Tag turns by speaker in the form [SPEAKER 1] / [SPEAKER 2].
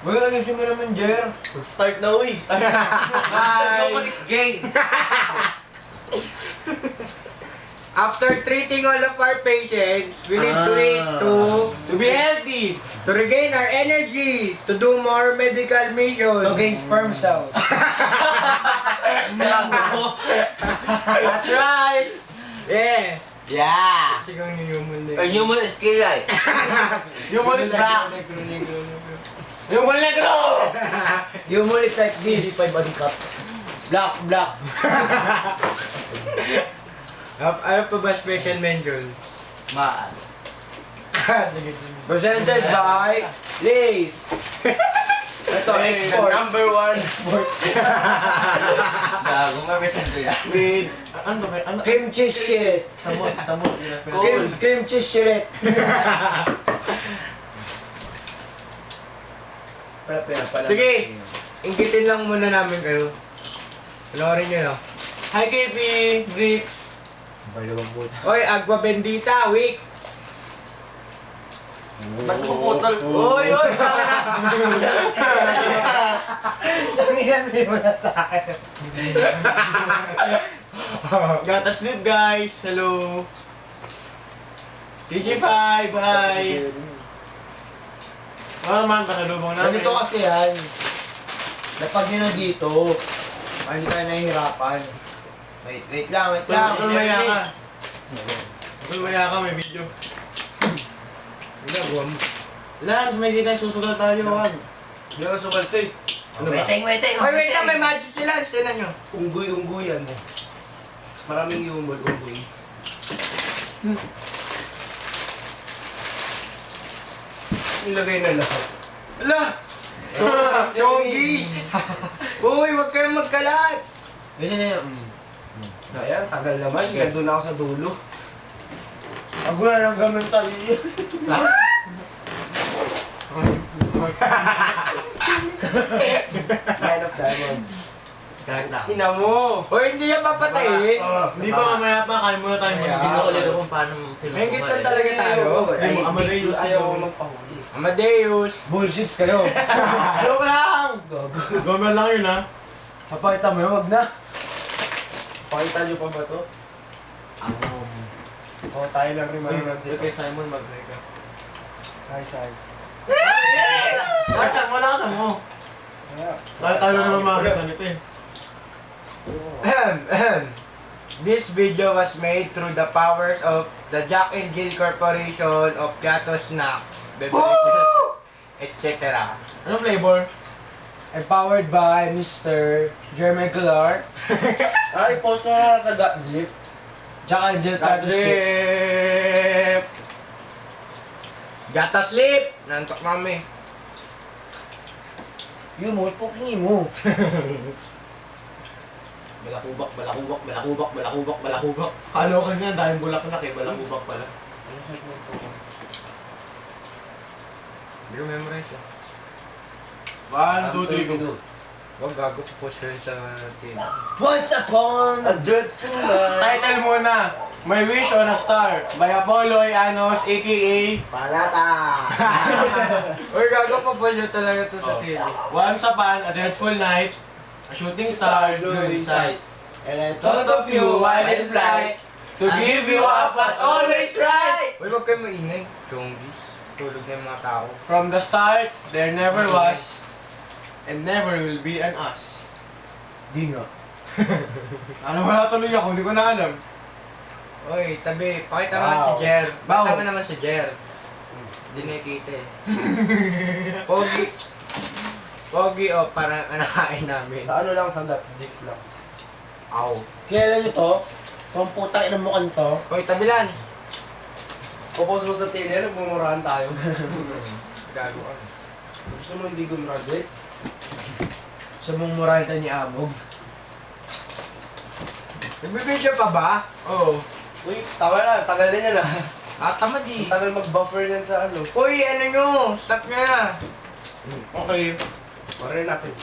[SPEAKER 1] Uy, ayusin mo naman, Jer.
[SPEAKER 2] Mag-start na, uy.
[SPEAKER 1] Hi!
[SPEAKER 2] No one is gay.
[SPEAKER 1] After treating all of our patients, we need to eat to be healthy, to regain our energy, to do more medical missions.
[SPEAKER 3] To gain sperm cells.
[SPEAKER 1] That's right! Yeah! Yeah! Sigaw ni Human
[SPEAKER 2] A human is gay, right?
[SPEAKER 1] Human is black! Human negro!
[SPEAKER 3] Humor is like this.
[SPEAKER 2] Hindi pa body cup.
[SPEAKER 3] Black, black.
[SPEAKER 1] Ano pa ba special mention?
[SPEAKER 2] Maan.
[SPEAKER 3] Presented by Lace. Ito, export.
[SPEAKER 2] Number one. Gago, ma-present ko yan.
[SPEAKER 1] With, ano ba? Ano?
[SPEAKER 3] Cream cheese shit.
[SPEAKER 1] Tamot.
[SPEAKER 3] Cream cheese shit. Pala.
[SPEAKER 1] Sige! Inggitin lang muna namin kayo. Panoorin nyo, no? Hi, KP! Bricks! Oy, Agua Bendita, week!
[SPEAKER 2] Ba't mo putol? Uy, uy!
[SPEAKER 3] Nanginamili mo na sa akin.
[SPEAKER 1] Gata sleep, guys! Hello! TG5, hi! Ano naman, pasalubong namin?
[SPEAKER 3] Ganito kasi yan. Napag nyo na dito. Hindi tayo nahihirapan. Wait lang.
[SPEAKER 1] Tulmaya ka. Tulmaya ka, may video. Ginagawa mo. Lance, may kita susugal tayo, wag.
[SPEAKER 2] Hindi ako sugal to eh.
[SPEAKER 1] Ano ba?
[SPEAKER 3] Waiting.
[SPEAKER 1] Oy, wait lang, may magic si Lance, tinan nyo.
[SPEAKER 2] Unggoy yan. Maraming humor, unggoy. Nilagay na lahat.
[SPEAKER 1] Ala! Yonggi! Uy, wag kayong magkalat!
[SPEAKER 3] Ganyan.
[SPEAKER 2] Ayan, tagal naman. Gando na ako sa dulo.
[SPEAKER 3] Ako na lang gamit tayo.
[SPEAKER 2] Nine of diamonds. Ina mo!
[SPEAKER 1] Uy, hindi yan papatayin! Hindi pa mamaya pa, kaya muna tayo muna.
[SPEAKER 2] Ginuulit ko kung paano
[SPEAKER 1] May gitan talaga tayo.
[SPEAKER 2] Ay,
[SPEAKER 1] Amadeus.
[SPEAKER 2] ayaw ko magpahuli.
[SPEAKER 1] Amadeus!
[SPEAKER 3] Bullshits kayo.
[SPEAKER 1] Joke lang! Gomer lang yun, ha?
[SPEAKER 3] Papakita mo yun, wag na.
[SPEAKER 2] Pakita niyo pa ba to?
[SPEAKER 3] Oo, tayo lang rin manonood dito.
[SPEAKER 1] Kay Simon, mag-try ka.
[SPEAKER 3] Say.
[SPEAKER 1] Kasan mo, nakasan mo. Kaya tayo naman makakita nito eh. This video was made through the powers of the Jack and Jill Corporation of Gato Snacks, beverages, etc. Anong flavor?
[SPEAKER 3] Empowered by Mr. Jeremy Clark.
[SPEAKER 2] Ay, post na lang sa Gotzip.
[SPEAKER 3] Jack and Jill Tato Chips.
[SPEAKER 1] Sleep! Gata sleep! Nantok mami.
[SPEAKER 3] Yun mo, puking mo.
[SPEAKER 1] Balakubak. Kalo ka nga, dahil bulaklak eh, balakubak pala. Hindi ko memorize ah. 1, 2, 3, go. Wag gago po post rin sa team.
[SPEAKER 3] Once upon
[SPEAKER 2] A dreadful life.
[SPEAKER 1] Title muna, My Wish on a Star by Apollo Ianos aka
[SPEAKER 3] Palata.
[SPEAKER 1] Uy, gago pa po siya talaga to sa team. Once upon a dreadful night, a shooting star grew in sight.
[SPEAKER 3] And I
[SPEAKER 1] Thought of you while in flight, to give you up was always right. Uy, wag kayo maingay. Zombies. Tulog na yung mga tao. From the start, there never was, and never will be an us.
[SPEAKER 3] Di nga.
[SPEAKER 1] Ano, wala tuloy ako, hindi ko na alam. Uy, tabi, pakita mo naman si Jer. Pakita mo naman si Jer. Hindi nakikita eh. Pogi o parang anakain namin.
[SPEAKER 2] Sa ano lang, sa Gotzip lang.
[SPEAKER 1] Aw.
[SPEAKER 3] Kilala nyo to? Kung putang ina mo kanto.
[SPEAKER 1] Uy, tabilan.
[SPEAKER 2] Popost mo sa Tinder, bumurahan tayo.
[SPEAKER 1] Gago ka.
[SPEAKER 2] Gusto mo hindi gumraduate?
[SPEAKER 3] Sa mong moralita ni Amog.
[SPEAKER 1] Nagbibideo pa ba? Oo.
[SPEAKER 2] Uy, tawa na, tagal din yan ah.
[SPEAKER 1] Tamad eh.
[SPEAKER 2] Ang tagal mag-buffer yan sa ano.
[SPEAKER 1] Uy, ano nyo? Stop nyo na. Okay.
[SPEAKER 2] Pare natin.